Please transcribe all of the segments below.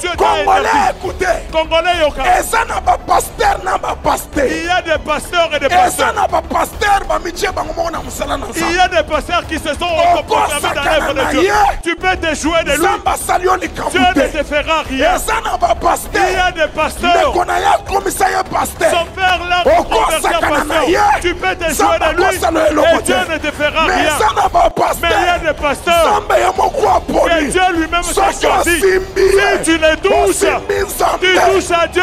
Dieu t'a Congolais, établi. écoutez. Congolais, yoka. Et ça n'a pas pasteur, n'a pas pasteur. Il y a des pasteurs et des Et ça pasteurs. n'a pas pasteur, Il y a des pasteurs qui se sont autoproclamés dans l'œuvre de Dieu. Tu peux te jouer de lui. Dieu ne te fera rien. Et ça n'a pas pasteur. Il y a des pasteurs. Mais qu'on a comme ça, il y a pasteur. Son père l'a converti en pasteur. Tu peux te jouer de lui et Dieu ne te fera mais rien. ça n'a pas pasteur. Mais il y a des pasteurs que Dieu lui-même t'a choisi. Si tu les touches, tu touches à Dieu.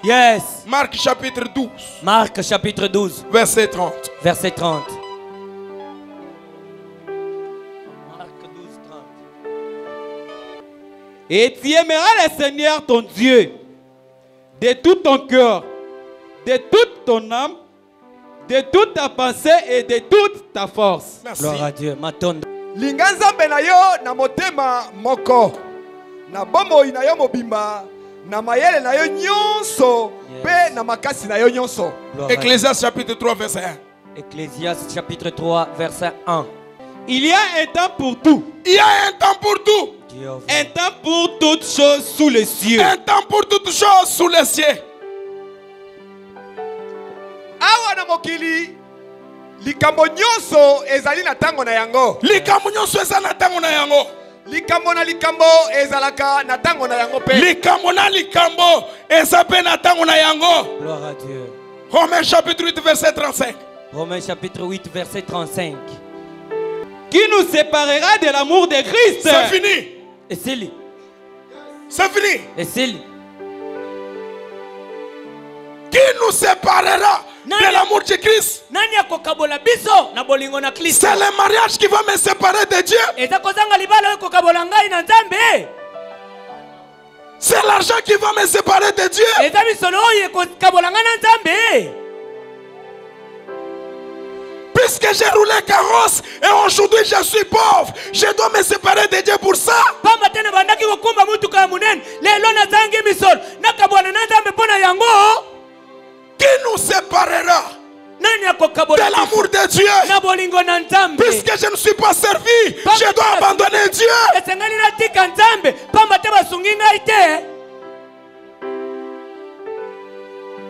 Yes. Marc chapitre 12. Marc chapitre 12. Verset 30. Verset 30. Marc 12, 30. Et tu aimeras le Seigneur ton Dieu de tout ton cœur, de toute ton âme, de toute ta pensée et de toute ta force. Merci. Gloire à Dieu. Matondo. Linganzambe na yo na motema moko. Na bomoi na yo mobimba. Na mayele na yo nyonso. Pe na makasi na yo nyonso. Ecclésiaste chapitre 3 verset 1. Ecclésiaste chapitre 3 verset 1. Il y a un temps pour tout. Il y a un temps pour tout. Un temps pour toutes choses sous les cieux. Un temps pour toutes choses sous les cieux. Awa na mokili likambo nyonso ezali na tango na yango. Likambo nyonso eza na tango na yango. Likambo na likambo ezalaka na tango na yango pe. Likambo na likambo eza pe na tango na yango. Gloire à Dieu. Romains chapitre 8 verset 35. Romains chapitre 8 verset 35. Qui nous séparera de l'amour de Christ? C'est fini. Et c'est lui. C'est fini. Et c'est lui. Qui nous séparera de l'amour de Christ? Nani akokabola biso na bolingo na Kristo? C'est le mariage qui va me séparer de Dieu. Eza kozanga libala kokabola ngai na Nzambe. C'est l'argent qui va me séparer de Dieu. Eza misolo oyo kokabola ngai na Nzambe. Puisque j'ai roulé carrosse et aujourd'hui je suis pauvre, je dois me séparer de Dieu pour ça. Pamba tena bandaki kokumba mutuka ya munene. Lelo nazangi misolo nakabona na Nzambe pona yango. Qui nous séparera de l'amour de Dieu? Puisque je ne suis pas servi, je dois abandonner Dieu.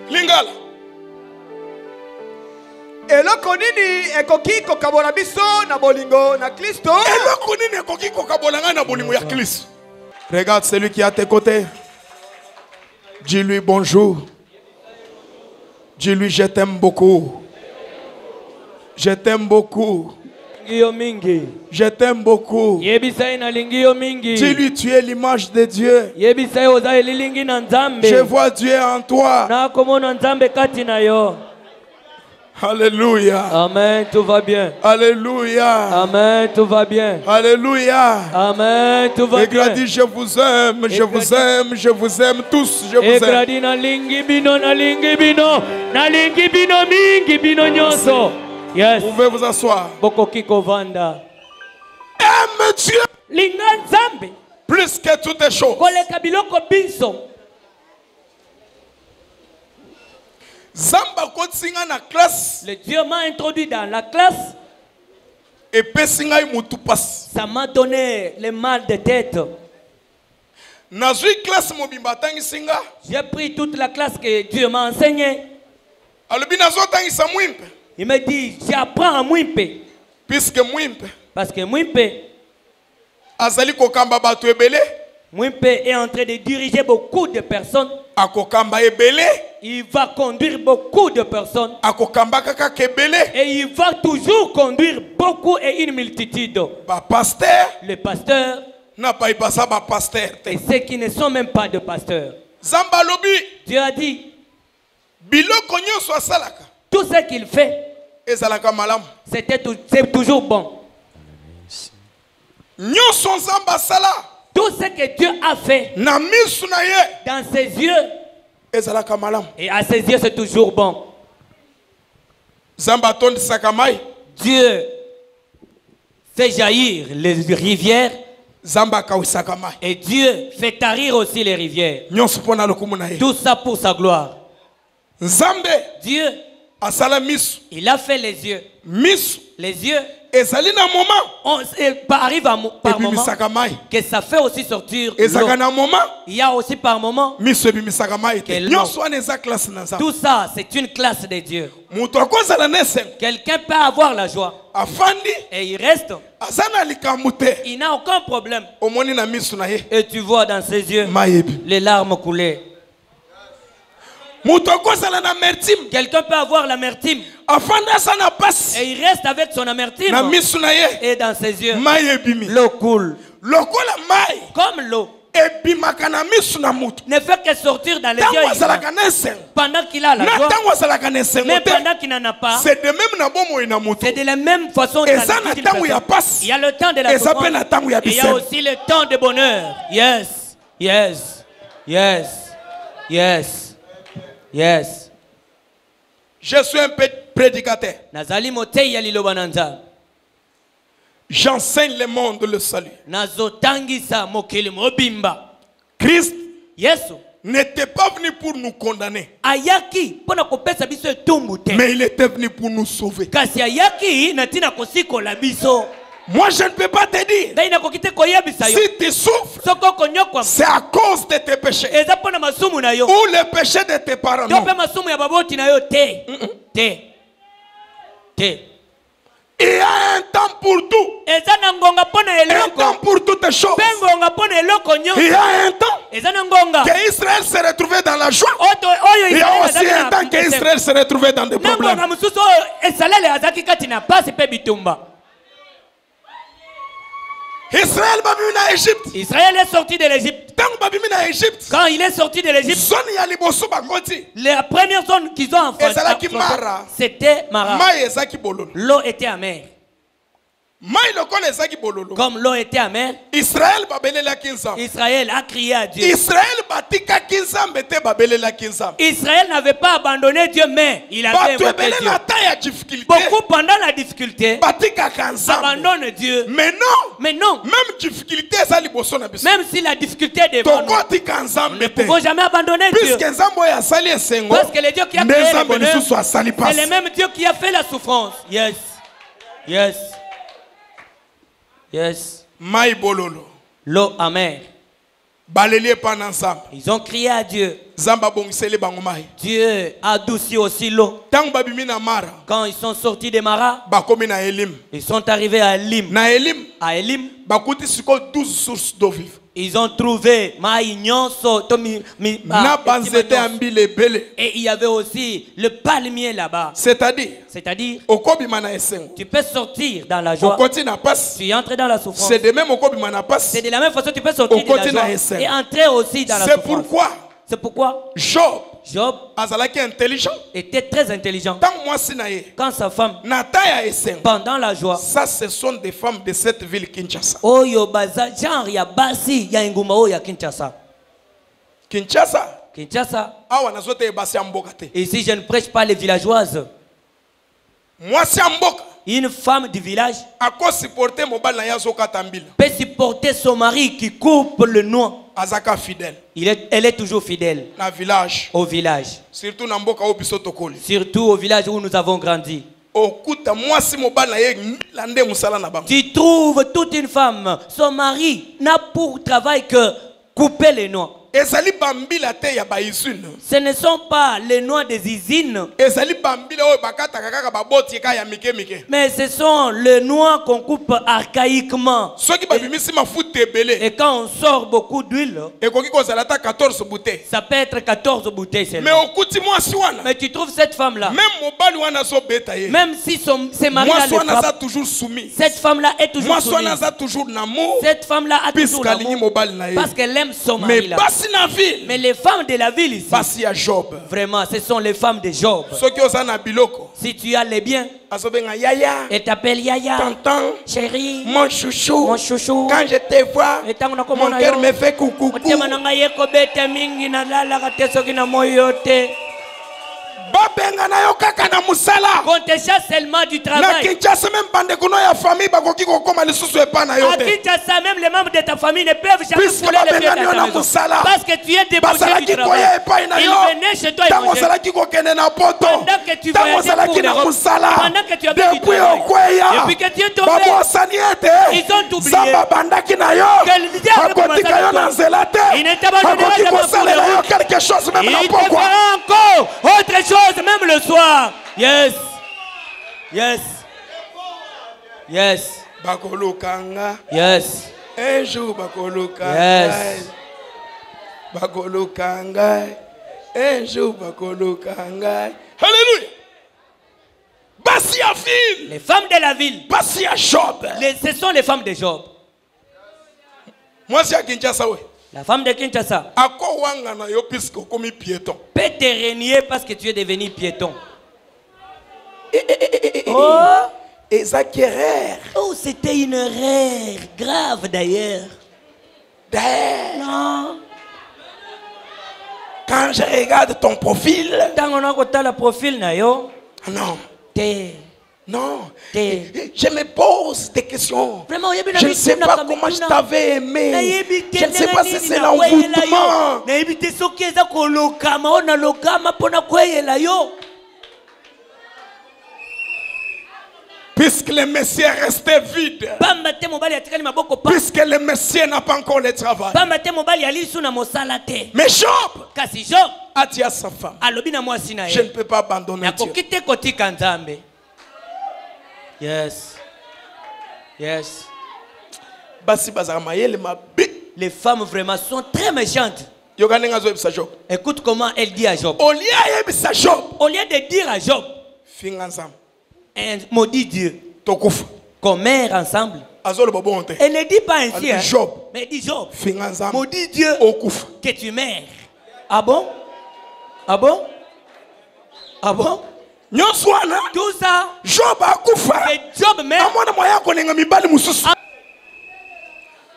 Lingala. Eloko nini ekoki kokabola biso na bolingo na Kristo? Eloko nini ekoki kokabola nga na bolingo ya Kristo? Regarde celui qui est à tes côtés. Dis-lui bonjour. Dis-lui je t'aime beaucoup. Je t'aime beaucoup. Je t'aime beaucoup. Dis-lui tu es l'image de Dieu. Je vois Dieu en toi. Alléluia. Amen, tout va bien. Alléluia. Amen, tout va bien. Alléluia. Amen, tout va bien. Dit je vous aime, je vous aime, je vous aime tous, je vous aime. Yes. Vous pouvez vous asseoir. Aime Dieu plus que toutes les choses. Zamba kotinga na classe. Le Dieu m'a introduit dans la classe. Et pesinga mutu pass. Ça m'a donné le mal de tête. Nazui classe mobimba tangi singa. J'ai pris toute la classe que Dieu m'a enseigné. Alobi nazo tangi sa mwimpe. Il me dit j'apprends à mwimpe. Puisque mwimpe. Parce que mwimpe. Azali kokamba batu ebele. Mwimpe est en train de diriger beaucoup de personnes. Akokamba ebele. Il va conduire beaucoup de personnes. Akokamba kaka kebele. Et il va toujours conduire beaucoup et une multitude. Pasteur. Le pasteur. N'a pas passé ba pasteur. Et ceux qui ne sont même pas de pasteurs. Zamba lobi. Dieu a dit. Biloko nyonso asalaka. Tout ce qu'il fait. Ezalaka malamu. C'est toujours bon. Nyonso Zamba sala. Tout ce que Dieu a fait dans ses yeux, et à ses yeux c'est toujours bon. Dieu fait jaillir les rivières et Dieu fait tarir aussi les rivières. Tout ça pour sa gloire. Dieu, il a fait les yeux. Les yeux arrive par moment que ça fait aussi sortir l'eau. Il y a aussi par moment que tout ça c'est une classe de Dieu. Quelqu'un peut avoir la joie et il reste, il n'a aucun problème, et tu vois dans ses yeux les larmes couler. Quelqu'un peut avoir l'amertume et il reste avec son amertume, et dans ses yeux l'eau coule. Comme l'eau ne fait que sortir dans les yeux pendant qu'il a la joie, mais pendant qu'il n'en a pas, c'est de la même façon. Il y a le temps de la souffrance et il y a aussi le temps de bonheur. Yes, yes, yes, yes. Yes. Je suis un prédicateur. J'enseigne le monde le salut. Christ n'était pas venu pour nous condamner, mais il était venu pour nous sauver. Moi je ne peux pas te dire si tu souffres, c'est à cause de tes péchés ou le péché de tes parents. Il y a un temps pour tout, un temps pour toutes les choses. Il y a un temps qu'Israël s'est retrouvé dans la joie. Il y a aussi un temps qu'Israël s'est retrouvé dans des problèmes. Israël est sorti de l'Égypte. Quand il est sorti de l'Égypte, la première zone qu'ils ont affrontée, c'était Mara. L'eau était amère. Comme l'eau était amère, Israël a crié à Dieu. Israël n'avait pas abandonné Dieu, mais il avait invoqué Dieu. Beaucoup pendant la difficulté abandonnent Dieu. Mais non, même si la difficulté est devant nous, nous ne pouvons jamais abandonner Dieu. Parce que le Dieu qui a créé le bonheur, c'est le même Dieu qui a fait la souffrance. Yes, yes. Yes. L'eau amère. Ils ont crié à Dieu. Dieu a adouci aussi l'eau. Quand ils sont sortis de Mara, ils sont arrivés à Elim. À Elim, 12 sources d'eau vive. Ils ont trouvé et il y avait aussi le palmier là-bas. C'est-à-dire, tu peux sortir dans la joie, tu entres dans la souffrance. C'est de la même façon que tu peux sortir de la joie et entrer aussi dans la souffrance. C'est pourquoi Job était très intelligent. Quand sa femme, pendant la joie, ça ce sont des femmes de cette ville Kinshasa. Kinshasa. Ici je ne prêche pas les villageoises. Une femme du village peut supporter son mari qui coupe le noix. Elle est toujours fidèle au village. Surtout au village où nous avons grandi. Tu trouves toute une femme, son mari n'a pour travail que couper les noix. Ce ne sont pas les noix des usines, mais ce sont les noix qu'on coupe archaïquement. Et quand on sort beaucoup d'huile, ça peut être 14 bouteilles seulement. Mais tu trouves cette femme-là, même si ses maris la frappent, cette femme-là est toujours soumise. Cette femme-là a toujours l'amour parce qu'elle aime son mari-là. Mais les femmes de la ville ici, vraiment, ce sont les femmes de Job. Si tu as les biens, et t'appelles Yaya, chérie, mon chouchou, quand je te vois, mon cœur me fait coucou. Qu'on te chasse seulement du travail. À Kinshasa, même les membres de ta famille ne peuvent jamais fouler les pieds dans ta maison. Parce que tu es débouché du travail. Ils venaient chez toi et mangeaient. Pendant que tu voyageais pour l'Europe, pendant que tu avais du travail, depuis que tu es tombé, ils ont oublié que le diable commence à te il ne t'abandonnera jamais pour l'Europe. Il te fera encore autre chose, même le soir. Yes. Yes. Yes. Yes. Un jour, yes. Un jour, alléluia. Les femmes de la ville. Job. Ce sont les femmes de Job. Moi, c'est à Kinshasa. La femme de Kinshasa peut te régner parce que tu es devenu piéton. Oh, c'était une erreur grave d'ailleurs. Non. Quand je regarde ton profil, non. Non, je me pose des questions. Je ne sais pas comment je t'avais aimé. Je ne sais pas si c'est l'envoûtement. Puisque le Messie est resté vide. Puisque le Messie n'a pas encore le travail. Mais Job a dit à sa femme, je ne peux pas abandonner Dieu. Yes. Yes. Les femmes vraiment sont très méchantes. Écoute comment elle dit à Job. Au lieu de dire à Job, maudit Dieu, qu'on meurt ensemble. Elle ne dit pas ainsi, hein, mais elle dit Job, maudit Dieu que tu meurs. Ah bon? Ah bon? Ah bon? Tout ça, Job a kufa. Job meurt.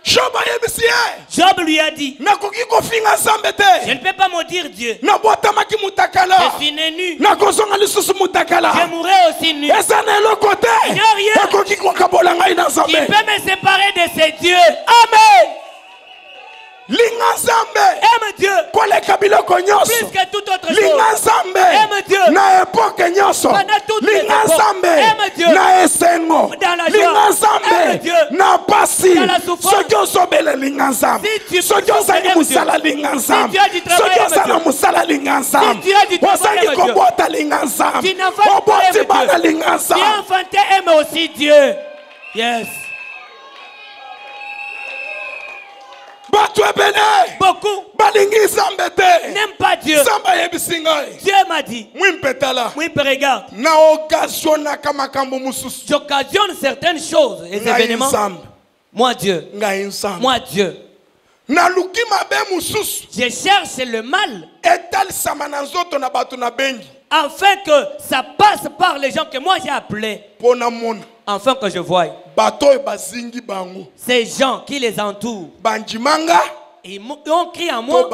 Job lui a dit, je ne peux pas maudire Dieu. Je suis né nu. Je mourrai aussi nu. Il n'y a rien qui peut me séparer de ces dieux. Amen. Aime Dieu plus que toute autre chose. Aime Dieu pendant toutes les époques. Aime Dieu dans la joie. Aime Dieu dans la souffrance. Si tu souffres, aime Dieu. Si tu as du travail, aime Dieu. Si tu as du travail, aime Dieu. Tu n'enfantes pas, aime Dieu. Tu enfanté, aime aussi Dieu. Yes. Beaucoup n'aiment pas Dieu. Dieu m'a dit, regarde, j'occasionne certaines choses et événements. Moi Dieu, je cherche le mal afin que ça passe par les gens que moi j'ai appelés, afin que je voie ces gens qui les entourent. Ils ont crié à moi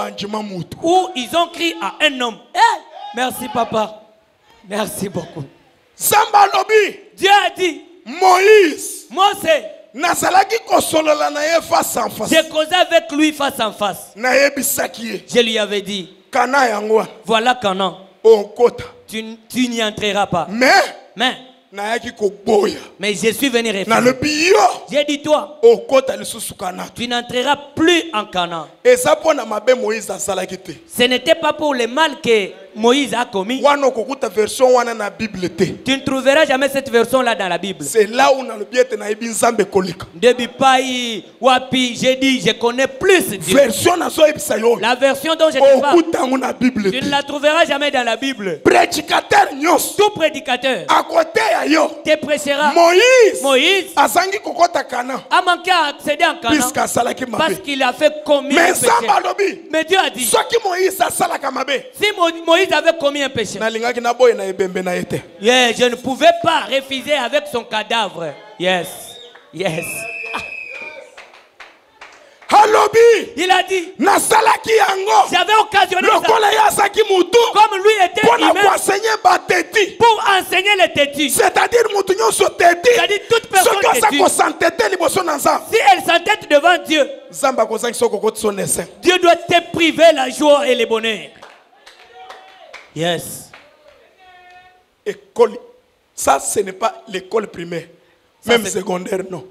ou ils ont crié à un homme. Hey, merci papa. Merci beaucoup. Dieu a dit, Moïse, j'ai causé avec lui face en face. Je lui avais dit, voilà Canaan. Tu n'y entreras pas. Mais je suis venu réfléchir. J'ai dit toi, tu n'entreras plus en Canaan. Ce n'était pas pour le mal que Moïse a commis. Tu ne trouveras jamais cette version-là dans la Bible. C'est là où on a le bien Depuis Paï, Wapi, j'ai dit, je connais plus Dieu. La version dont je te parle, tu ne la trouveras jamais dans la Bible. Tout prédicateur te prêchera. Moïse a manqué à accéder en Canaan parce qu'il a fait commis un péché. Mais Dieu a dit, si Moïse avait commis un péché, yeah, je ne pouvais pas refuser avec son cadavre. Yes. Yes. Il a dit, j'avais occasionné ça. Comme lui était humain. Pour enseigner les têtus. C'est-à-dire toute personne têtue. Si elle s'entête devant Dieu, Dieu doit te priver la joie et le bonheur. Yes. École. Ça, ce n'est pas l'école primaire. Même secondaire, non.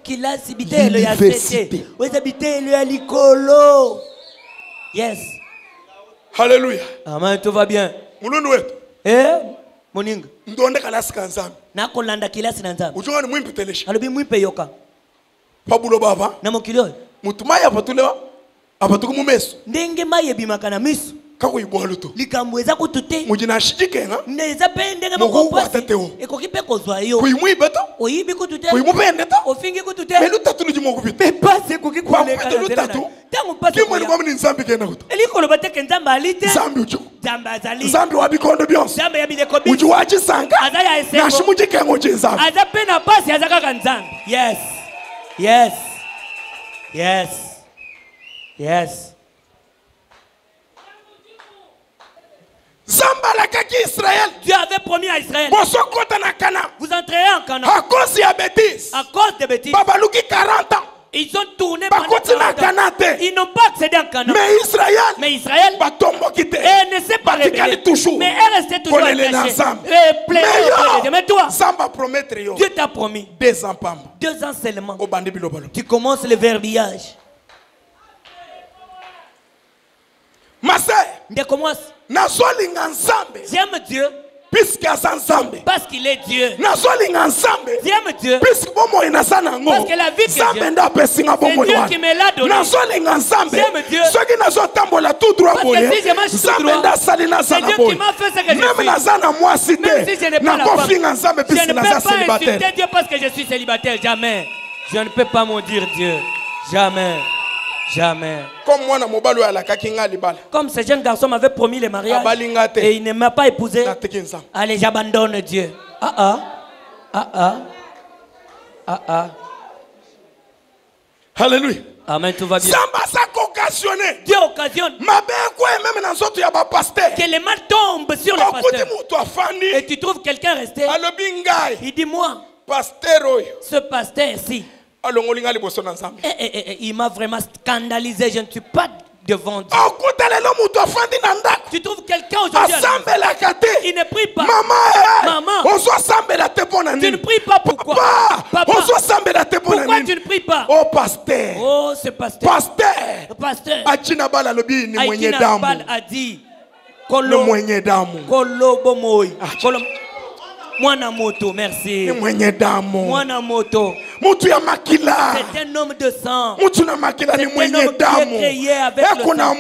L'université. Yes. Alléluia. Amen, tout va bien. Eh, moning. Nakolanda kilasi na nzambe. Alobi mwimpe yoka. Pabulo baba. Na mokilo. Mutumaya patulewa. Apatuku mumeso. Ndenge maye bimaka na misu. Kako ibwaluto. Likamweza kutute. Mujina shijikenga. Neza pende nga mokopasi. Ekokipe kozwa yo. Kuimui beto. Oyibi kutute. Kuimupende to. Ofingi kutute. Melu tatu ni jimo kupite. Pepase kukikuleka. Tangu pase kwa mwa ni nzambi kena kuto. Eliko lobate ke nzamba alite. Nzambi ucho. Nzamba azali. Nzambi wabikondo byonse. Nzamba yabideko bi. Uju wachi sanga. Azaya eseko. Na shimujike ngoje nzambi. Azape na pasi azaka ka nzambi. Yes. Yes. Yes. Yes. Dieu avait promis à Israël. Vous entrerez en Canaan. À cause des bêtises. Ils ont tourné pendant 40 ans. Ils n'ont pas accédé en Canaan. Mais Israël elle ne s'est pas révélée. Mais elle restait toujours attachée. Mais toi, Dieu t'a promis 2 ans seulement. Tu commences le verbiage. Ma sœur, j'aime Dieu parce qu'il est Dieu. J'aime Dieu parce que la vie que j'ai, c'est Dieu qui me l'a donné. J'aime Dieu parce que si je marche tout droit, c'est Dieu qui m'a fait ce que je suis. Même si je n'ai pas la femme, je ne peux pas insulter Dieu parce que je suis célibataire. Jamais. Je ne peux pas maudire Dieu. Jamais. Jamais. Comme ce jeune garçon m'avait promis le mariage et il ne m'a pas épousé, allez, j'abandonne Dieu. Alléluia. Amen, tout va bien. Dieu occasionne que les mal tombent sur le pasteur. Et tu trouves quelqu'un resté. Il dit moi, ce pasteur-ci, il m'a vraiment scandalisé. Je ne suis pas devant Dieu. Tu trouves quelqu'un aujourd'hui, il ne prie pas. Maman, tu ne pries pas. Pourquoi? Papa, pourquoi tu ne pries pas? Oh pasteur. Oh, ce pasteur. Pasteur. Achinabal a dit Kolo Bomoy. Mwana moto, merci. Mwana moto. C'est un homme de sang. C'est un homme qui est créé avec le sang.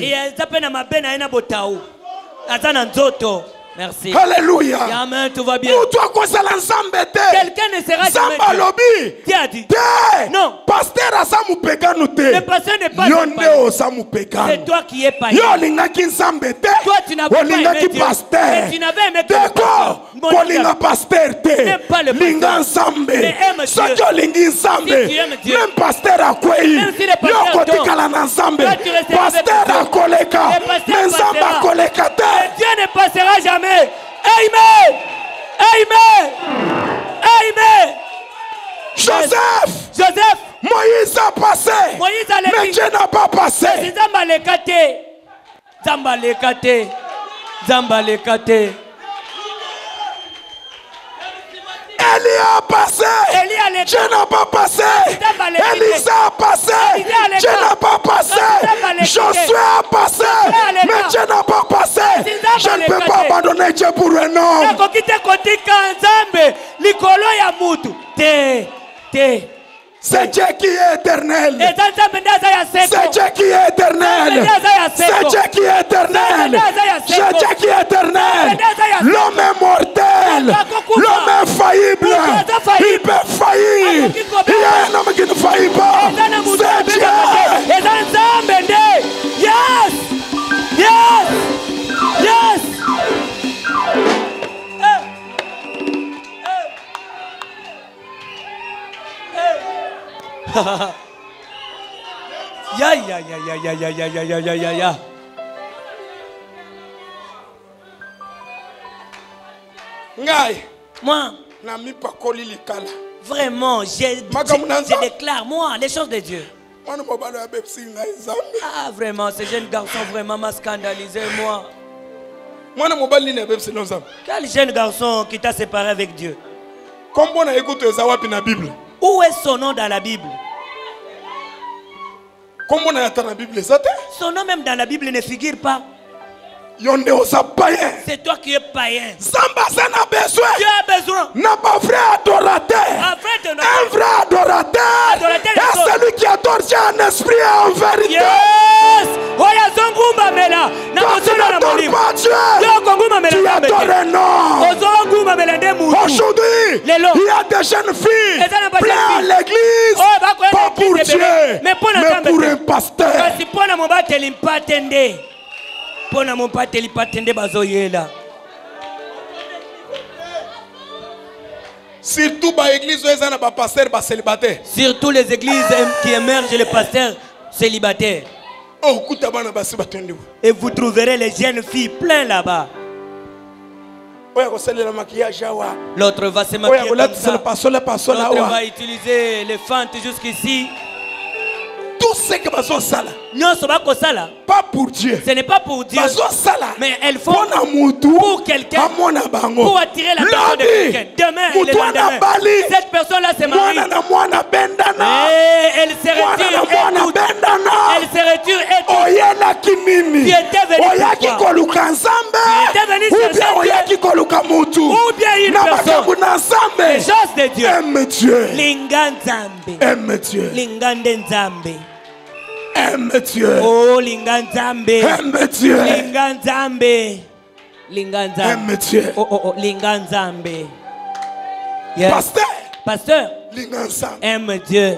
Et elle s'appelle Mabena Ena Botao. Azana Nzoto. Merci. Alléluia. Amen, tout va bien. Quelqu'un ne sera jamais Dieu. Qui a dit? Non. Le pasteur n'est pas un païen. C'est toi qui es païen. Toi, tu n'as pas aimé Dieu. Mais tu n'avais aimé que le pasteur. N'aime pas le pasteur. Mais aime Dieu. Si tu aimes Dieu. Même si le pasteur tombe, toi tu resteras avec Dieu ne passera jamais. Amen. Amen. Amen. Joseph. Moïse a passé. Mais Dieu n'a pas passé. Zambalekate. Élie a passé. Dieu n'a pas passé. Élisa a passé. Dieu n'a pas passé. Josué a passé. Mais Dieu n'a pas passé. Je ne peux pas abandonner Dieu pour un homme. C'est Dieu qui est éternel. C'est Dieu qui est éternel. C'est Dieu qui est éternel. C'est Dieu qui est éternel. L'homme est mortel. L'homme est faillible. Il peut faillir. Il y a un homme qui ne faillit pas. C'est Dieu. Yes. Yes. Yes. Ya. Moi, vraiment, je déclare, moi, les choses de Dieu. Ah, vraiment, ce jeune garçon vraiment m'a scandalisé, moi. Quel jeune garçon qui t'a séparé avec Dieu? Où est son nom dans la Bible? Son nom même dans la Bible ne figure pas. C'est toi qui es païen. Dieu a besoin d'un vrai adorateur. Un vrai adorateur. Et celui qui adore Dieu en esprit et en vérité. Yes. Tu n'adores pas Dieu. Tu adores un homme. Aujourd'hui, il y a des jeunes filles pleines à l'église. Pas pour Dieu, mais pour un pasteur. Surtout les églises qui émergent, les pasteurs célibataires. Et vous trouverez les jeunes filles plein là-bas. L'autre va se maquiller comme ça. L'autre va utiliser les fentes jusqu'ici. Tout ce que pas pour Dieu. Ce n'est pas pour Dieu. Mais elles font pour quelqu'un, pour attirer l'attention de quelqu'un. Demain, le lendemain, cette personne-là se marie. Et elle se retire et tout. Elle se retire et tout. Tu étais venu pour quoi? Tu étais venu chercher ou bien une personne. Les choses de Dieu. Aime Dieu. Linganzambe. Aime Dieu. Lingandenzambe. Aime Dieu. Oh, Linganzambe. Aime Dieu. Linganzambe. Linganzambe. Aime Dieu. Oh, Linganzambe. Yes. Pasteur. Aime Dieu.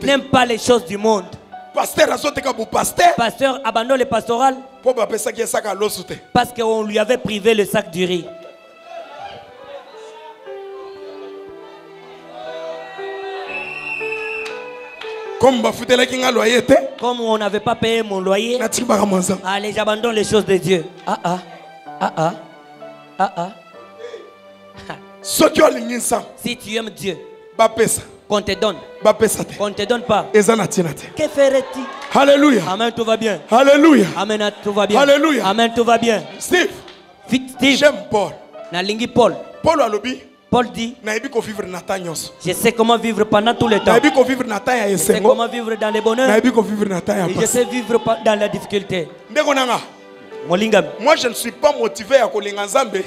N'aime pas les choses du monde. Pasteur abandonne le pastoral parce qu'on lui avait privé le sac du riz. Comme on n'avait pas payé mon loyer, allez, j'abandonne les choses de Dieu. Si tu aimes Dieu, qu'on te donne. Qu'on ne te donne pas. Que ferais-tu? Alléluia. Amen, tout va bien. Alléluia. Amen, tout va bien. Alléluia. Amen, tout va bien. Steve. J'aime Paul. Nalingi Paul. Paul dit, je sais comment vivre pendant tout le temps. Je sais comment vivre dans les bonheurs. Et je sais vivre dans la difficulté. Moi, je ne suis pas motivé à kolinga Nzambe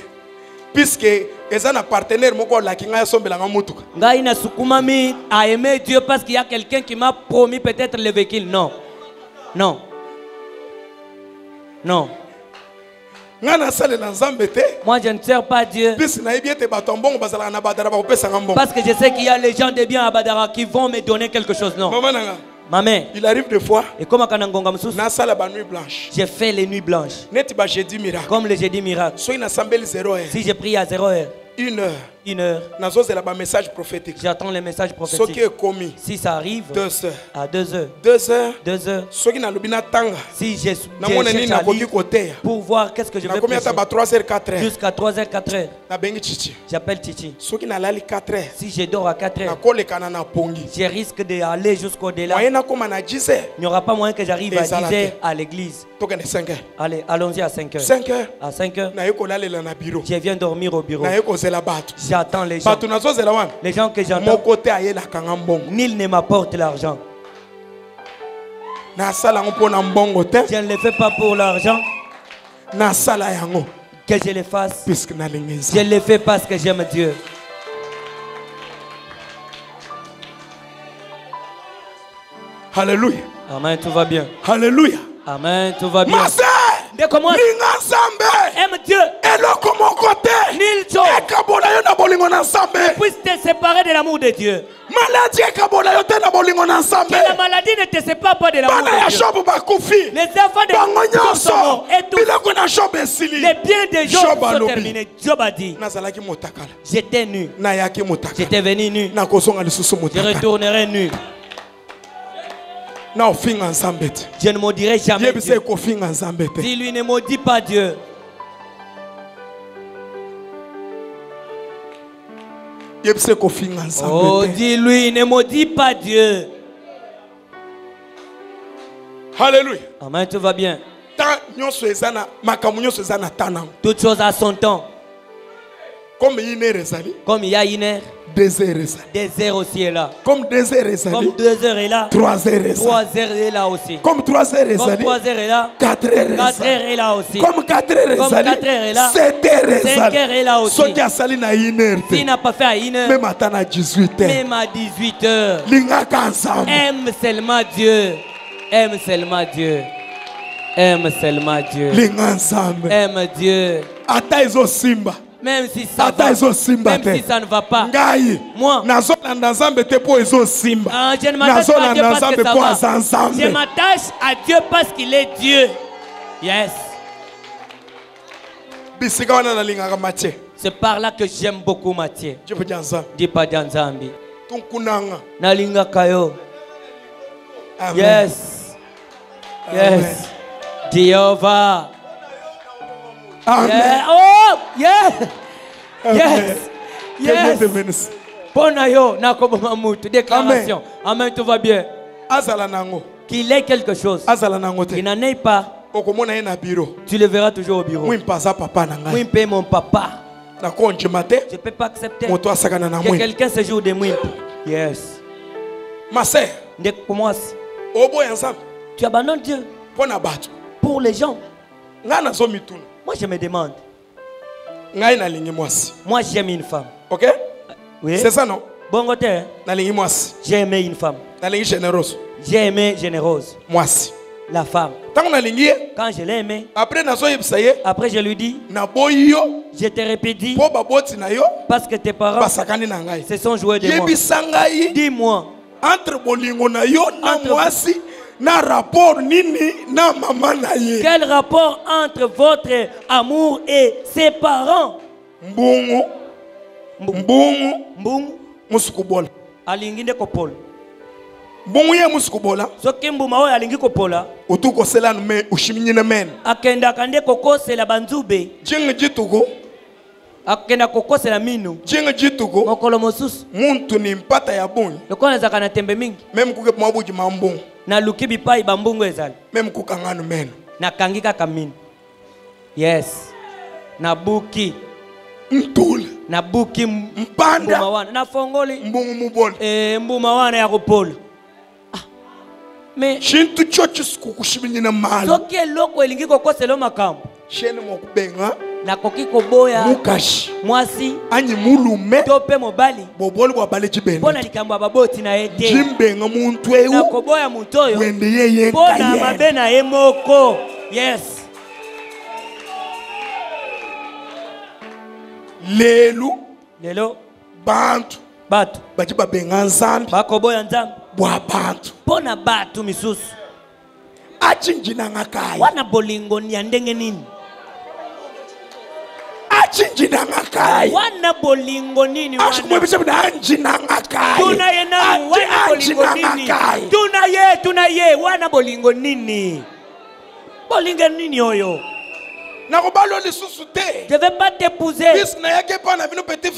puisque ils ont un partenaire moko la kinga sombela ngamutuka. Ngai na sukumami à aimer Dieu parce qu'il y a quelqu'un qui m'a promis peut-être le véhicule. Non. Non. Non. Moi je ne sers pas Dieu parce que je sais qu'il y a les gens de bien à Badara qui vont me donner quelque chose. Non. Maman, il arrive des fois, j'ai fait les nuits blanches comme le jeudi miracle. Si j'ai pris à 0 heure, 1 heure, j'attends les messages prophétiques. Si ça arrive à 2 heures, 2 heures, si j'ai pour voir qu'est-ce que je vais faire jusqu'à 3h, 4h, j'appelle Titi. Si je dors à 4h, je risque d'aller jusqu'au-delà. Il n'y aura pas moyen que j'arrive à 10h à l'église. Allez, allons-y à 5h. À 5h, je viens dormir au bureau. J'attends les gens. Les gens que j'entends, nul ne m'apporte l'argent. Je ne le fais pas pour l'argent. Que je le fasse. Je le fais parce que j'aime Dieu. Alléluia. Amen, tout va bien. Alléluia. Amen, tout va bien. Aime Dieu. Puisse te séparer de l'amour de Dieu. Que la maladie ne te sépare pas de l'amour de Dieu. Les enfants de Job sont morts et tout. Les biens de Job sont terminés. Job a dit, j'étais nu. J'étais venu nu. Je retournerai nu. Je ne maudirai jamais Dieu. Si lui ne maudit pas Dieu. Oh, dis-lui, ne maudis pas Dieu. Alléluia. Amen, tout va bien. Toute chose à son temps. Comme il y a une heure, 2 heures. 2 heures aussi est là. Comme 2 heures est là. Comme 2 heures est là. 3 heures est là. 3 heures est là aussi. Comme 3 heures est là. Comme 3 heures est là. 4 heures est là. 4 heures est là aussi. Comme 4 heures est là. Comme 4 heures est là. 7 heures est là. 5 heures est là aussi. S'il n'a pas fait à 1 heure. Même à 18 heures. Même à 18 heures. Aime seulement Dieu. Aime seulement Dieu. Aime seulement Dieu. Aime Dieu. Même si ça va, même si ça ne va pas. Moi, je m'attache à Dieu parce qu'il est Dieu. Yes. C'est par là que j'aime beaucoup Matthieu. Dis pas Janzambi. Nalinga kayo. Yes. Yes. Jehovah. Yeah. Oh, yeah. Yes. Yes. Bonayo, Nakobomamutu. Déclaration. Amen, tout va bien. Qu'il ait quelque chose. Il n'en ait pas. Tu le verras toujours au bureau. Oui, mon papa. Je ne peux pas accepter que quelqu'un se joue de moi. Yes. Ma sœur. Tu abandonnes Dieu pour les gens. Moi, je me demande. Moi, j'aime une femme. Ok? Oui. C'est ça, non? Bon côté. J'ai aimé une femme. J'ai aimé généreuse. La femme. Quand je l'ai aimée, après je lui dis, je te répétis, parce que tes parents se sont joués de moi. Dis-moi, entre bolingo na yo na mwasi na rapport nini na maman na ye. Quel rapport entre votre amour et ses parents? Mbungu musukubola alinginde kopola. Mbungu ye musukubola soki mbuma oyo alingi kopola utuko sela me ushiminyine men akenda kande kokosela banzube jingi jituko akenda kokosela minu jingi jituko mokolo mosusu muntu ni mpata ya bunyi lokona zakana tembe mingi même kuke mwabuji mambungu na luki bipai bambungu ezali même kukangano men na kangika kaminu. Yes. Na buki ntule na buki mpanda mbuma wana na fongoli mbungu mubola mbuma wana ya kupola. Mais chintu chochi kukushiminyina mali soki eloko elingi kokosela makambo shene mokubenga na koki koboya mukashi mwasi anyi mulume to pe mobali boboli bwa bale jibene bona likambo baboti na ete jimbenga muntu ewu na koboya muntu oyo wende yeye bona mabe na ye moko. Yes. Lelo bantu bajiba benga nzambi bakoboya nzambi bwa bantu bona batu misusu achinjina ngakai wana bolingo ni ndenge nini achinjina ngakai wana bolingo nini wana ashkumwebisha bina anjina ngakai tunaye na wana bolingo nini tunaye wana bolingo nini oyo. Je ne vais pas t'épouser. Parce que quand j'étais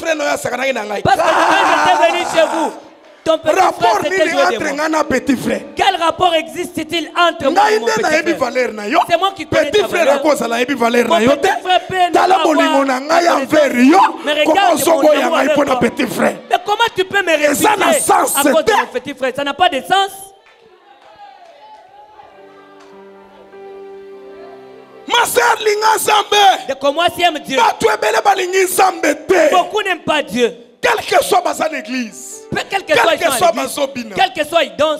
venu chez vous, ton petit frère. Quel rapport existe-t-il entre moi et mon petit frère? C'est moi qui connais ta valeur. Mon petit frère peut ne pas avoir. Mais regarde mon amour avec toi. Mais comment tu peux me réfuter à cause de mon petit frère? Ça n'a pas de sens. Ma sœur de comment aime Dieu. Beaucoup n'aiment pas Dieu. Quel que soit l'église, quel que soit ils dansent,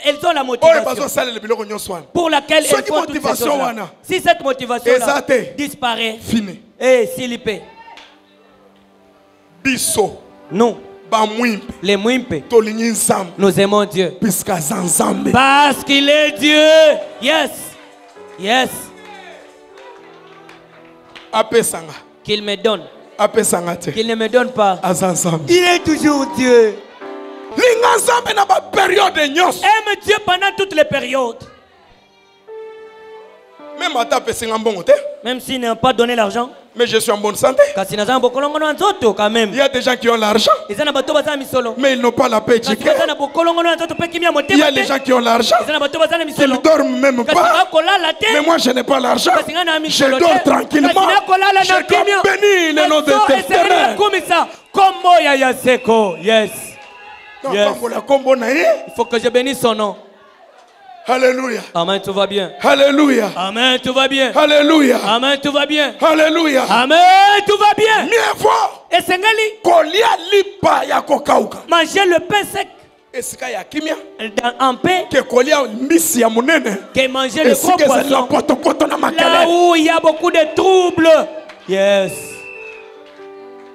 elles ont la motivation pour laquelle elles font toutes ces choses-là. Si cette motivation-là disparaît, et s'il paie, nous, les Mwimpe, nous aimons Dieu parce qu'il est Dieu. Yes. Yes. Qu'il me donne. Qu'il ne me donne pas. Il est toujours Dieu. Aime Dieu pendant toutes les périodes. Même s'il n'a pas donné l'argent. Mais je suis en bonne santé. Il y a des gens qui ont l'argent, mais ils n'ont pas la paix. Il y a des gens qui ont l'argent, ils ne dorment même pas. Mais moi je n'ai pas l'argent. Je dors tranquillement. Je bénis le nom de l'Éternel. Yes. Il faut que je bénisse son nom. Alléluia. Amen, tout va bien. Alléluia. Amen, tout va bien. Alléluia. Amen, tout va bien. Alléluia. Amen, tout va bien. Mieux vaut Et Sengali, manger le pain sec en paix que manger le gros poisson. Là où il y a beaucoup de troubles. Yes.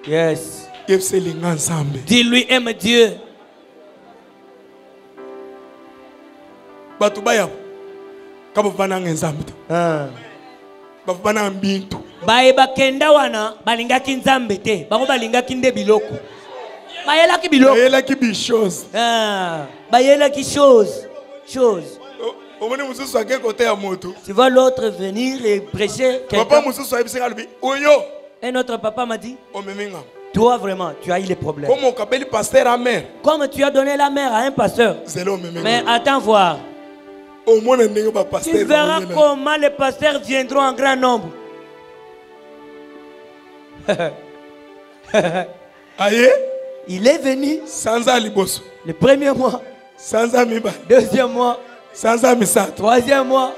Yes. Dis-lui, aime Dieu. Baeba kenda wana balingaki nzambe te bango balingaki nde biloko bayelaki biloko bayelaki bishose bayelaki chose tu vois l'autre venir et prêcher quelqu'un. Et notre papa m'a dit toi vraiment tu as eu les problèmes comme tu as donné la mère à un pasteur. Mais attends voir. Tu verras comment les pasteurs viendront en grand nombre. Il est venu le premier mois, deuxième mois, troisième mois.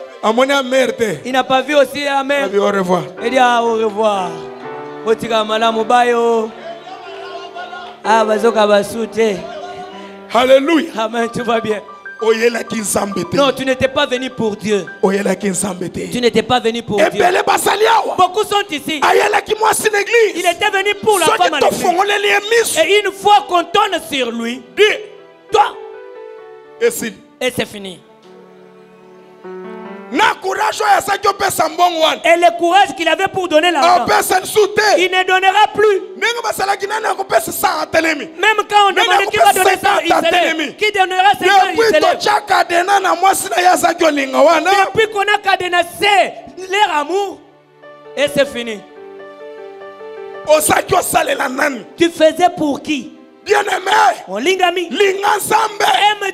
Il n'a pas vu aussi la mère. Au revoir. Il dit au revoir. Alléluia. Amen, tout va bien. Non, tu n'étais pas venu pour Dieu. Tu n'étais pas venu pour Dieu. Beaucoup sont ici. Il était venu pour la femme à l'église. Et une fois qu'on tourne sur lui, toi, et c'est fini. Et le courage qu'il avait pour donner l'argent, il ne donnera plus. Même quand on demande qui va donner ça, il s'élève. Qui donnera ça, il s'élève. Depuis qu'on a cadenassé leur amour, et c'est fini. Tu faisais pour qui? Bien-aimé, aime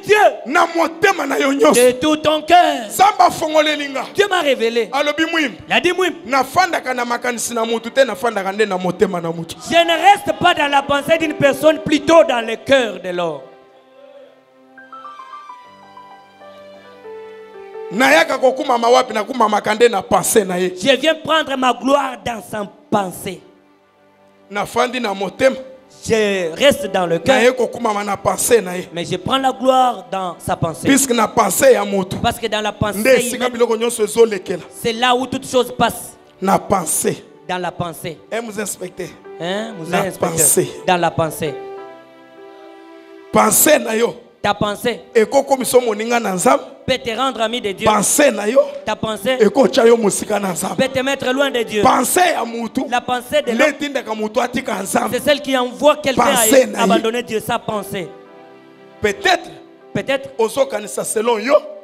Dieu de tout ton cœur. Dieu m'a révélé. Il a dit je ne reste pas dans la pensée d'une personne, plutôt dans le cœur de l'homme. Je viens prendre ma gloire dans sa pensée. Je reste dans le cœur, mais je prends la gloire dans sa pensée. Parce que dans la pensée, c'est là où toutes choses passent. Dans la pensée. Vous inspectez. Vous inspectez. Dans la pensée. Ta pensée peut te rendre ami de Dieu. Ta pensée peut te mettre loin de Dieu. La pensée de l'homme, c'est celle qui envoie quelqu'un à abandonner Dieu. Sa pensée. Peut-être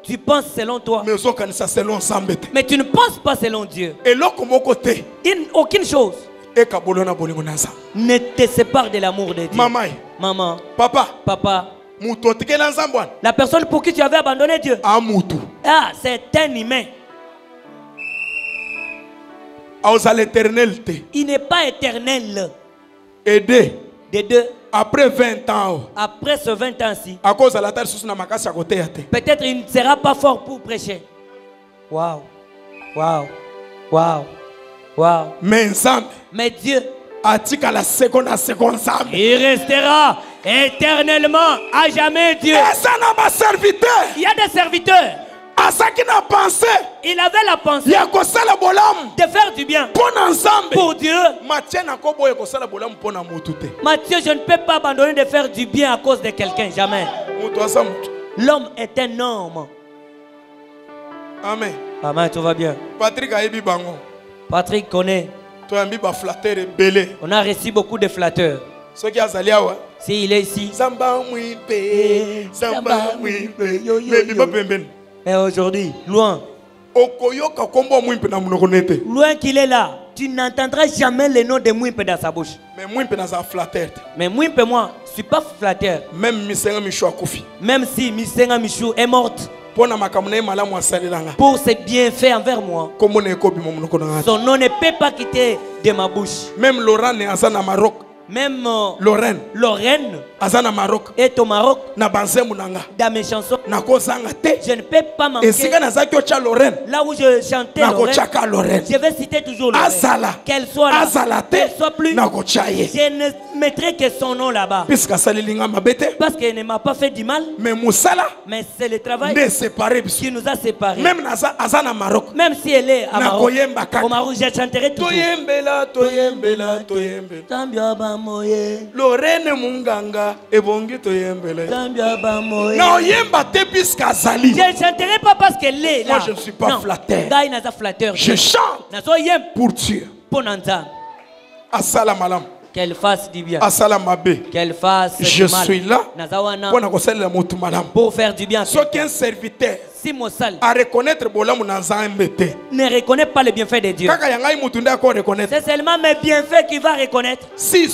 tu penses selon toi, mais tu ne penses pas selon Dieu. Aucune chose ne te sépare de l'amour de Dieu. Maman, papa, la personne pour qui tu avais abandonné Dieu, c'est un humain. Il n'est pas éternel. Aider. Des deux. Après 20 ans. Après ce 20 ans-ci. Peut-être il ne sera pas fort pour prêcher. Waouh. Waouh. Waouh. Waouh. Mais Dieu, il restera éternellement à jamais Dieu. Il y a des serviteurs. Il avait la pensée de faire du bien pour Dieu. Matthieu, je ne peux pas abandonner de faire du bien à cause de quelqu'un, jamais. L'homme est un homme. Amen. Amen, tout va bien. Patrick connaît. On a reçu beaucoup de flatteurs. S'il est ici, mais aujourd'hui, loin qu'il est là, tu n'entendras jamais le nom de Mwimpe dans sa bouche. Mais Mwimpe dans sa flatteur. Mais Mwimpe, moi, je ne suis pas flatteur. Même Misenga Michou a koufi. Même si Misenga Michou est morte. Pour ses bienfaits envers moi. Son nom ne peut pas quitter de ma bouche. Même Laurent est à Maroc. Même Lorraine Azana Maroc est au Maroc dans mes chansons. Je ne peux pas manquer. Là où je chantais Lorraine, je vais citer toujours Lorraine. Qu'elle soit là, qu'elle soit plus, je ne mettrai que son nom là-bas. Parce qu'elle ne m'a pas fait du mal. Mais c'est le travail qui nous a séparés. Même si elle est à Maroc, au Maroc, je chanterai toujours. Lorraine Munganga ebongi toyembele. Na oyemba te puisque azali. Je ne chanterai pas parce qu'elle est là. Moi je ne suis pas flatteur. Je chante pour Dieu. Assalamu alaikum. Qu'elle fasse du bien. Qu'elle fasse du mal. Je suis là pour faire du bien. Ce qu'un serviteur si mon sale à reconnaître ne reconnaît pas les bienfaits de Dieu. C'est seulement mes bienfaits qu'il va reconnaître. Si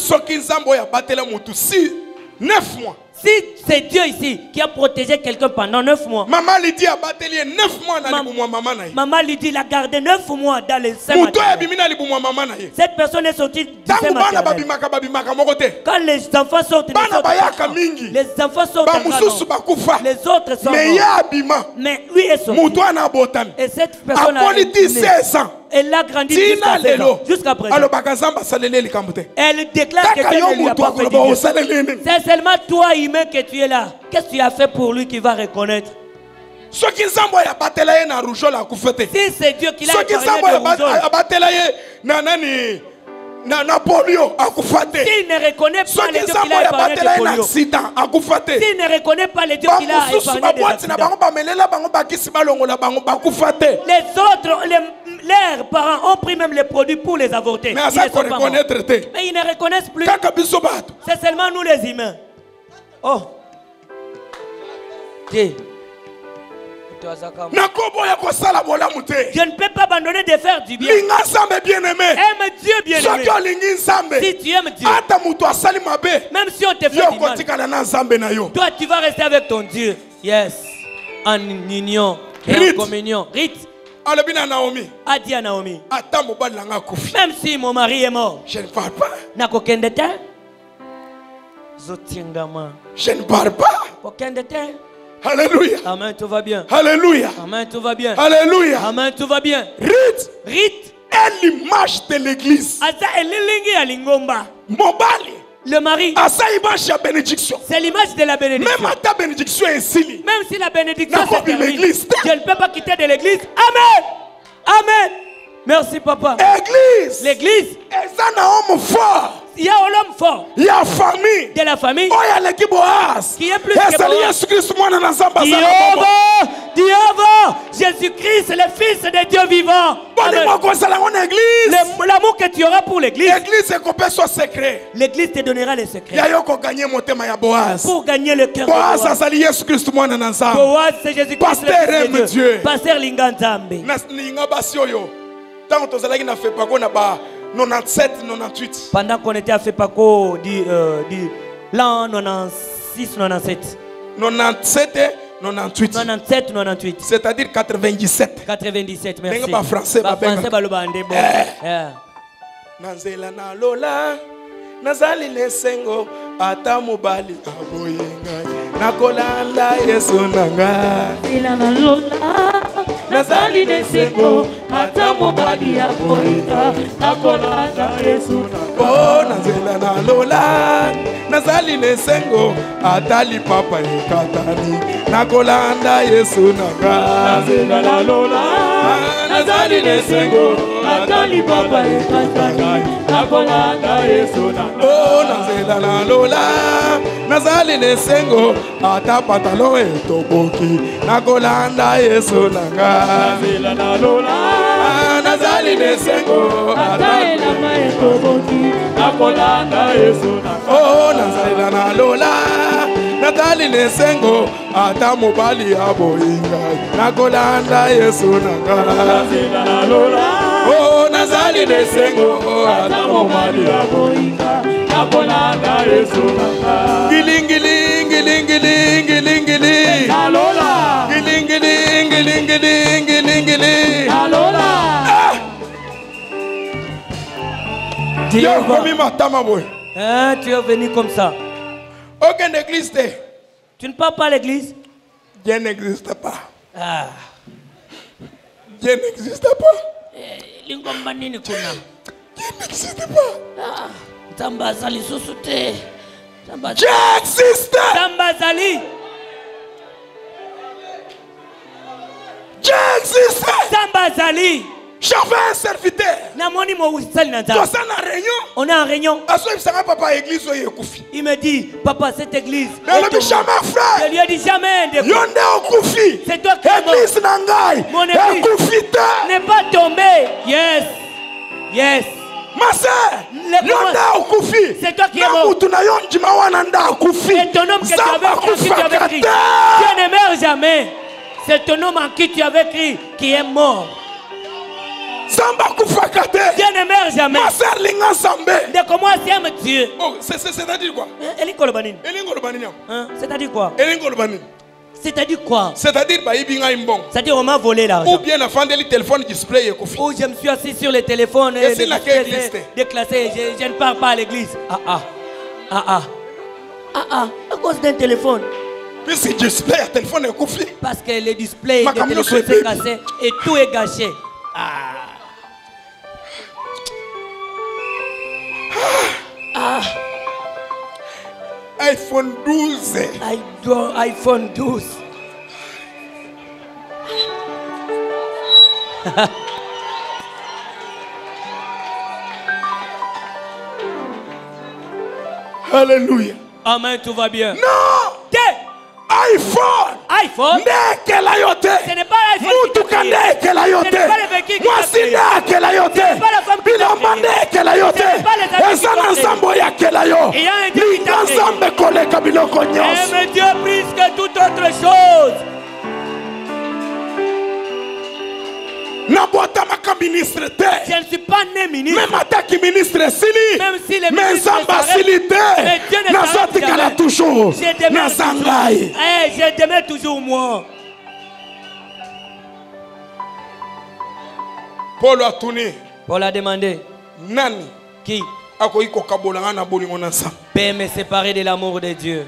9 mois. Si c'est Dieu ici qui a protégé quelqu'un pendant 9 mois. Maman lui dit abatelier 9 mois dans le maman. Maman lui dit il a gardé 9 mois dans le sein. Cette personne est sortie du sein maternel. Quand les enfants sortent, les enfants sortent les autres sont morts. Mais lui est sorti. Et cette personne a 16 ans. Elle a grandi jusqu'à présent. Elle déclare que Dieu ne lui a pas fait du bien. C'est seulement toi, humain, que tu es là. Qu'est-ce que tu as fait pour lui qui va reconnaître? Si c'est Dieu qui l'a épargné de Napoléon a couffaté. S'il ne reconnaît pas les dieux qu'il a épargné de polio. S'il ne reconnaît pas les dieux qu'il a épargné les autres, leurs parents ont pris même les produits pour les avorter. Mais ils ne reconnaissent plus. C'est seulement nous les humains. Oh. Dieu. Je ne peux pas abandonner de faire du bien. Aime Dieu bien-aimé. Si tu aimes Dieu, même si on te fait du mal, toi tu vas rester avec ton Dieu. Yes. En union et en communion. Rite. A dit à Naomi, même si mon mari est mort, je ne parle pas. Je ne parle pas. Alléluia. Amen, tout va bien. Alléluia. Amen, tout va bien. Alléluia. Amen, tout va bien. Rite est l'image de l'église. Mobali. Le mari. C'est l'image de la bénédiction. Même ta bénédiction est ici. Même si la bénédiction c'est terminée, je ne peux pas quitter de l'église. Amen. Amen. Merci papa. Église. L'église. C'est un homme fort. Il y a un homme fort. Il y a famille. De la famille. Oh, il y a l'équipe Boaz. Qui est plus que Boaz. Dieu, Jésus-Christ, le Fils de Dieu vivant. L'amour que tu auras pour l'église. L'église te donnera les secrets. Pour gagner le cœur de Boaz. Boaz, c'est Jésus-Christ, le Fils de Dieu. Pasteur Linganzambe. Pendant qu'on était à Fepako du l'an 96, 97. 97. C'est-à-dire 97. 97, merci. Français, Nanzela na lola, nazali nesengo, ata mobali aboyenga, nakolanda Yesu nanga. Nanzela na lola, nazali nesengo, ata mobali aboyenga, nakolanda Yesu nanga. Oh, nanzela na lola, nazali nesengo, ata lipapa ekatani, nakolanda Yesu nanga. Nanzela na lola, nazali nesengo, ata lipapa ekatani. Nakolanda Yesu nanga. Oh, nanzela na lola, nazali nesengo, ata pantalon etoboki, nakolanda Yesu nanga. Nanzela na lola, nazali nesengo, ata elamba etoboki, nakolanda Yesu nanga. Oh, nanzela na lola, nazali nesengo, ata mobali aboyinga, nakolanda Yesu nanga. Nanzela na lola, oh, nazali esengo ata momali ya boinga nakolanda Yesu nanga ngilingilingilingilingilingili nalola ngilingilingilingilingilingili nalola Tu es venu comme ça. Aucune église. Tu ne pars pas à l'église? Dieu n'existe pas. Ah. Dieu n'existe pas. Dieu n'existe pas. Dieu existe. Dieu existe. J'avais un serviteur. On est en réunion. Il me dit, papa, cette église. Je lui ai dit jamais. C'est toi qui es mort. Mon église n'est pas tombée. Yes. Yes. Ma soeur, c'est toi qui es mort. Et ton homme que tu avais écrit, Dieu ne meurt jamais. C'est ton homme en qui tu avais écrit qui est mort. Dieu ne meurt jamais. De comment s'aime Dieu. C'est-à-dire quoi? C'est-à-dire quoi? C'est-à-dire quoi? C'est-à-dire on m'a volé l'argent. Ou bien le téléphone display. Ou je me suis assis sur le téléphone déclassé. Je ne pars pas à l'église. À cause d'un téléphone. Parce que le display du téléphone s'est cassé et tout est gâché. iPhone 12. iPhone 12. Alléluia. Amen, tout va bien. Non. iPhone. Ce n'est pas l'iPhone. Ce n'est pas le véhicule qui l'a créé. Ce n'est pas la femme qui l'a créé. Ce n'est pas les amis qui l'ont créé. Il y a un Dieu qui t'a créé. Aime Dieu plus que toute autre chose. Je ne suis pas né ministre. Même si les ministres mais Dieu ne s'arrête jamais. toujours. Je demeure toujours moi. Paul a tourné. Paul a demandé. Nani qui peut me séparer de l'amour de Dieu?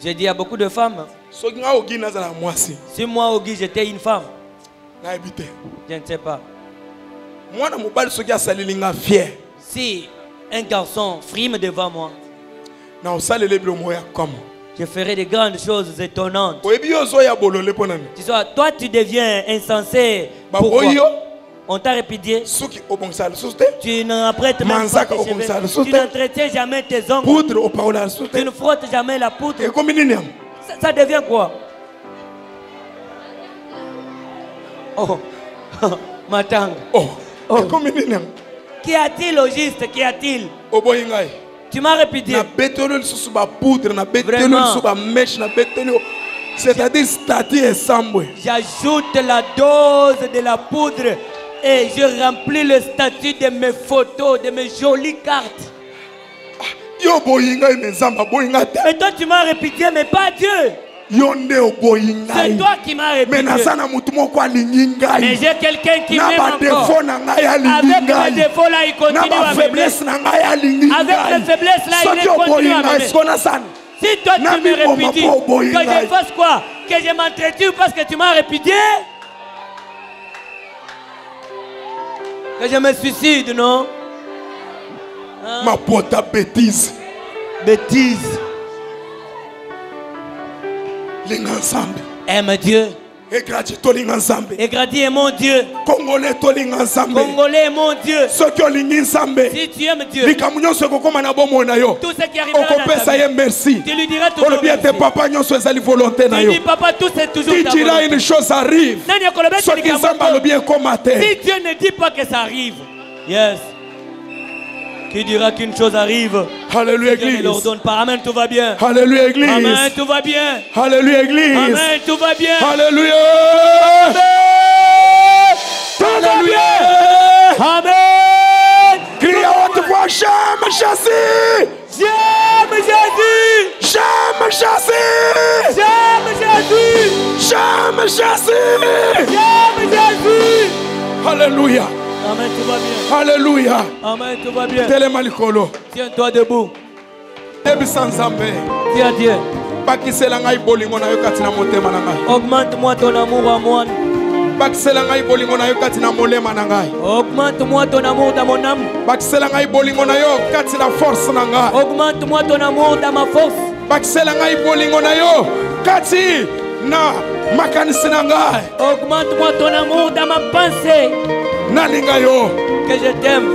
J'ai dit à beaucoup de femmes. Si moi, Ogi, j'étais une femme, je ne sais pas. Si un garçon frime devant moi, je ferai des grandes choses étonnantes. Tu sais, toi, tu deviens insensé. Pourquoi? On t'a répudié. Tu n'apprêtes même pas tes cheveux. Tu n'entretiens jamais tes ongles. Tu ne frottes jamais la poudre. Ça devient quoi? Oh, ma tangue. Qu'y a-t-il au juste? Qu'y a-t-il? Tu m'as répudié. Vraiment. C'est-à-dire j'ajoute la dose de la poudre et je remplis le statut de mes photos, de mes jolies cartes. Mais toi tu m'as répudié, mais pas Dieu. C'est toi qui m'as répudié. Mais j'ai quelqu'un qui m'aime encore. Avec mes défauts là, il continue à m'aimer. Avec mes faiblesses là, il continue à m'aimer. Si toi tu me répudies, que je fasse quoi? Que je m'entretue parce que tu m'as répudié? Que je me suicide, non? Hein? Ma pote à bêtise. Bêtise. Aime Dieu. Egradi est mon Dieu. Congolais est mon Dieu. Si tu aimes Dieu, tout ce qui arrive dans ta vie, merci. Tu lui diras toujours merci. Papa, tu dis papa, tout c'est toujours ta volonté. Une chose arrive. Si Dieu ne dit pas que ça arrive, yes. Qui dira qu'une chose arrive? Alléluia, Église. Ne l'ordonne pas. Amen, tout va bien. Alléluia, Église. Amen, tout va bien. Alléluia, Église. Amen, tout va bien. Alléluia. J'aime Jésus. J'aime Jésus. Alléluia. Amen, tout va bien. Alléluia. Amen, tout va bien. Telemalikolo. Tiens-toi debout. Dis à Dieu. Augmente-moi ton amour à moi. Augmente-moi ton amour dans mon âme. Augmente-moi ton amour dans ma force. Augmente-moi ton amour dans ma pensée. Que je t'aime.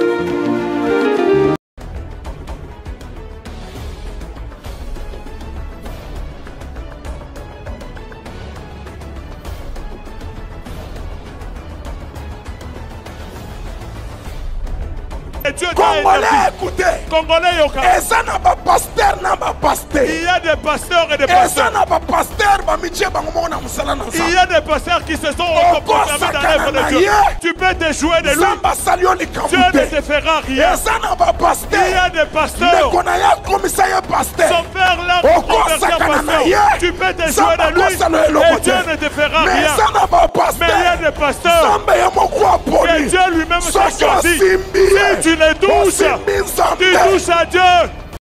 Congolais, écoutez. Congolais, il y a des pasteurs et des pasteurs. Il y a des pasteurs qui se sont proclamés dans l'œuvre de Dieu. Tu peux te jouer de lui. Dieu ne te fera rien. Il y a des pasteurs. Son père l'a converti en pasteur. Tu peux te jouer de lui et Dieu ne te fera rien. Mais il y a des pasteurs que Dieu lui-même t'a choisi. Si tu les touches, tu touches à Dieu.